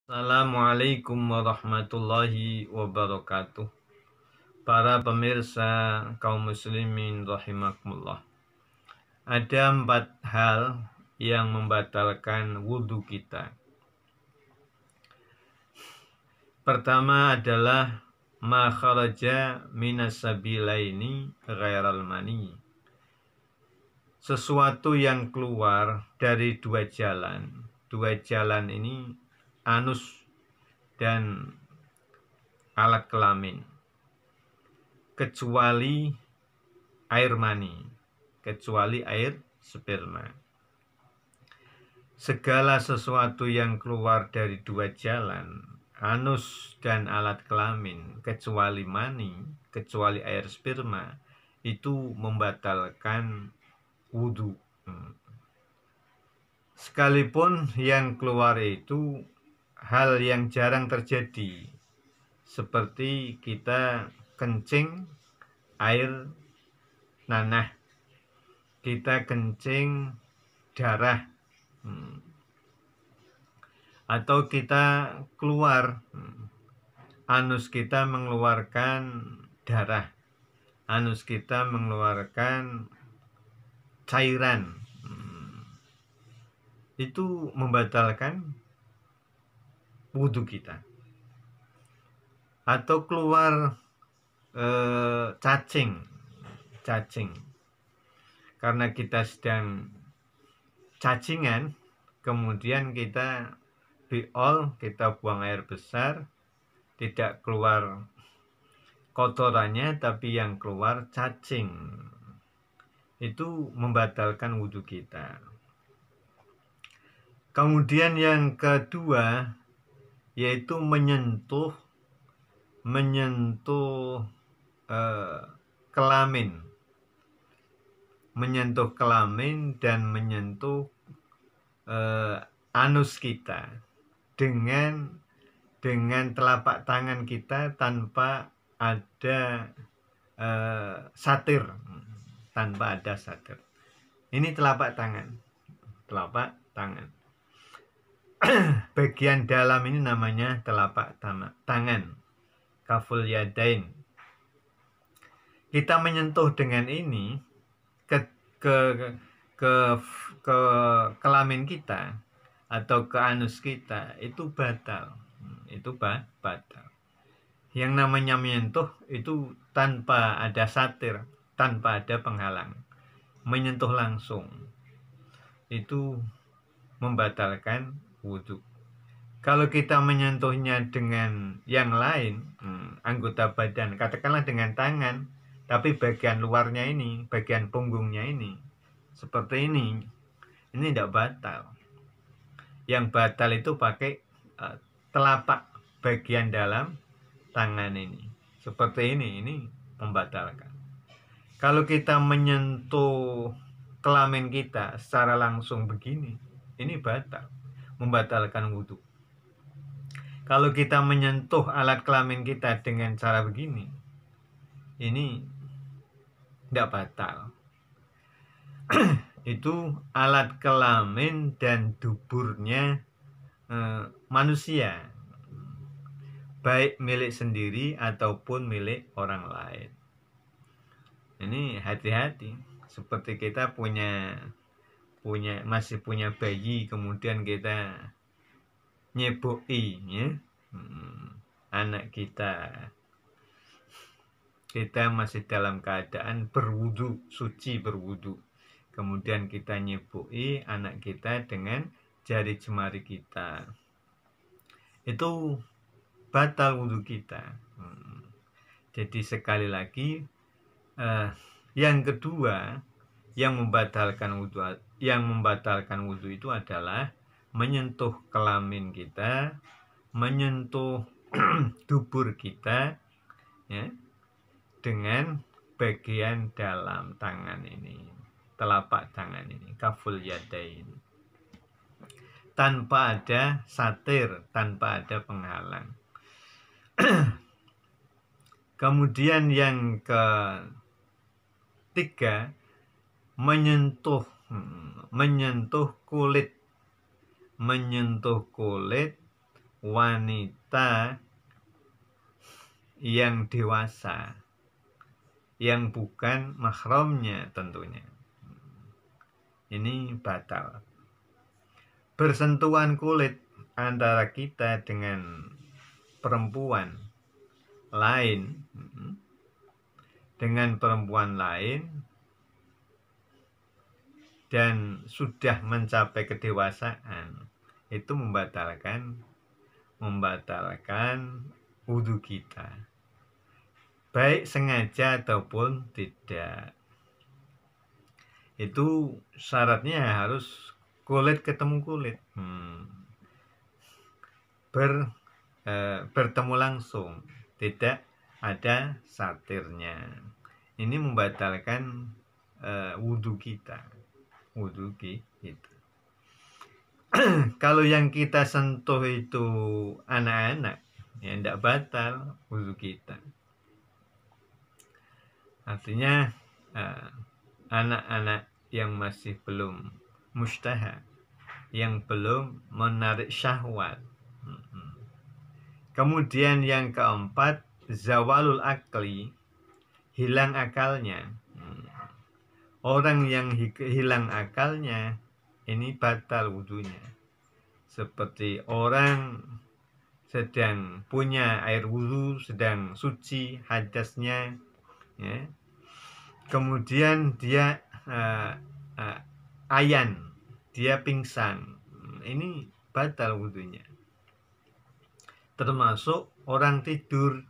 Assalamualaikum warahmatullahi wabarakatuh. Para pemirsa kaum muslimin rahimakumullah. Ada 4 hal yang membatalkan wudhu kita. Pertama adalah ma kharaja minas sabilaini ghairal mani. Sesuatu yang keluar dari 2 jalan. 2 jalan ini anus dan alat kelamin, kecuali air mani, kecuali air sperma. Segala sesuatu yang keluar dari 2 jalan, anus dan alat kelamin, kecuali mani, kecuali air sperma, itu membatalkan wudhu. Sekalipun yang keluar itu hal yang jarang terjadi, seperti kita kencing air nanah, kita kencing darah, atau kita keluar, anus kita mengeluarkan darah, anus kita mengeluarkan cairan, itu membatalkan wudhu kita. Atau keluar cacing, karena kita sedang cacingan, kemudian kita biol, kita buang air besar, tidak keluar kotorannya tapi yang keluar cacing, itu membatalkan wudhu kita. Kemudian yang kedua yaitu menyentuh kelamin, dan menyentuh anus kita dengan telapak tangan kita tanpa ada satir, Ini telapak tangan. Bagian dalam ini namanya telapak tangan, kaful yadain. Kita menyentuh dengan ini ke kelamin kita atau ke anus kita, itu batal. Yang namanya menyentuh itu tanpa ada satir, tanpa ada penghalang, menyentuh langsung, itu membatalkan wudhu. Kalau kita menyentuhnya dengan yang lain, anggota badan, katakanlah dengan tangan, tapi bagian luarnya ini, bagian punggungnya ini, seperti ini tidak batal. Yang batal itu pakai telapak bagian dalam tangan ini, seperti ini membatalkan. Kalau kita menyentuh kelamin kita secara langsung begini, ini batal, membatalkan wudhu. Kalau kita menyentuh alat kelamin kita dengan cara begini, ini tidak batal. Itu alat kelamin dan duburnya manusia, baik milik sendiri ataupun milik orang lain. Ini hati-hati. Seperti kita masih punya bayi, kemudian kita nyeboi, ya, anak kita masih dalam keadaan berwudu, suci berwudu, kemudian kita nyeboi anak kita dengan jari jemari kita, itu batal wudhu kita. Jadi sekali lagi, yang kedua yang membatalkan wudhu itu adalah menyentuh kelamin kita, menyentuh dubur kita, ya, dengan bagian dalam tangan ini, telapak tangan ini, kaful yadain, tanpa ada satir, tanpa ada penghalang. Kemudian yang ketiga, menyentuh kulit wanita yang dewasa, yang bukan mahramnya tentunya. Ini batal. Bersentuhan kulit antara kita dengan perempuan lain, dan sudah mencapai kedewasaan, itu membatalkan wudhu kita, baik sengaja ataupun tidak. Itu syaratnya harus kulit ketemu kulit, bertemu langsung, tidak ada satirnya. Ini membatalkan wudhu kita. Kalau yang kita sentuh itu anak-anak, ya tidak batal wudhu kita. Artinya anak-anak yang masih belum mustaha, yang belum menarik syahwat. Kemudian yang keempat, zawalul akli, hilang akalnya. Orang yang hilang akalnya ini batal wudhunya. Seperti orang sedang punya air wudhu, sedang suci hadasnya, ya. Kemudian dia ayan, dia pingsan, ini batal wudhunya. Termasuk orang tidur,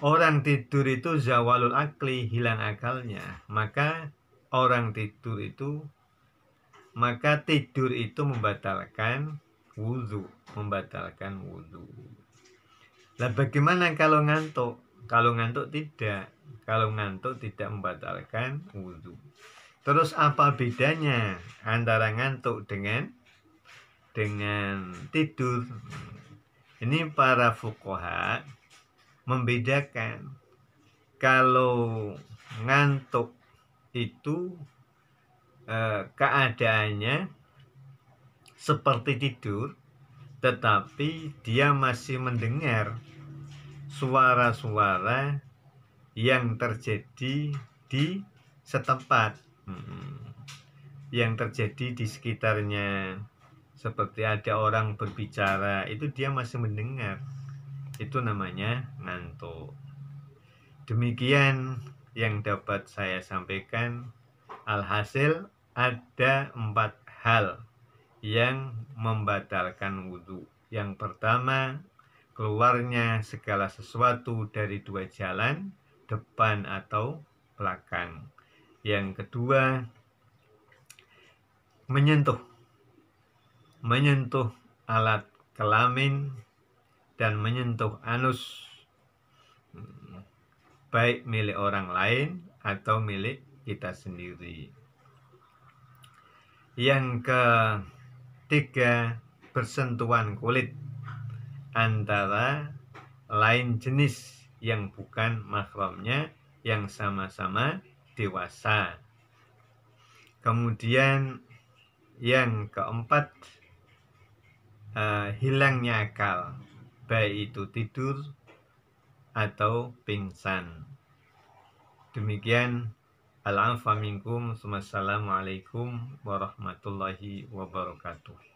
Orang tidur itu zawalul akli, hilang akalnya. Maka tidur itu membatalkan wudhu. Nah, bagaimana kalau ngantuk? Kalau ngantuk tidak membatalkan wudhu. Terus apa bedanya antara ngantuk dengan tidur? Ini para fuqaha membedakan. Kalau ngantuk itu keadaannya seperti tidur, tetapi dia masih mendengar suara-suara yang terjadi di setempat, yang terjadi di sekitarnya. Seperti ada orang berbicara, itu dia masih mendengar. Itu namanya ngantuk. Demikian yang dapat saya sampaikan. Alhasil ada 4 hal yang membatalkan wudhu. Yang pertama, keluarnya segala sesuatu dari 2 jalan, depan atau belakang. Yang kedua, menyentuh alat kelamin dan menyentuh anus, baik milik orang lain atau milik kita sendiri. Yang ketiga, bersentuhan kulit antara lain jenis yang bukan mahramnya, yang sama-sama dewasa. Kemudian yang keempat, hilangnya akal, baik itu tidur atau pingsan. Demikian. Al-'afwa minkum. Wassalamualaikum warahmatullahi wabarakatuh.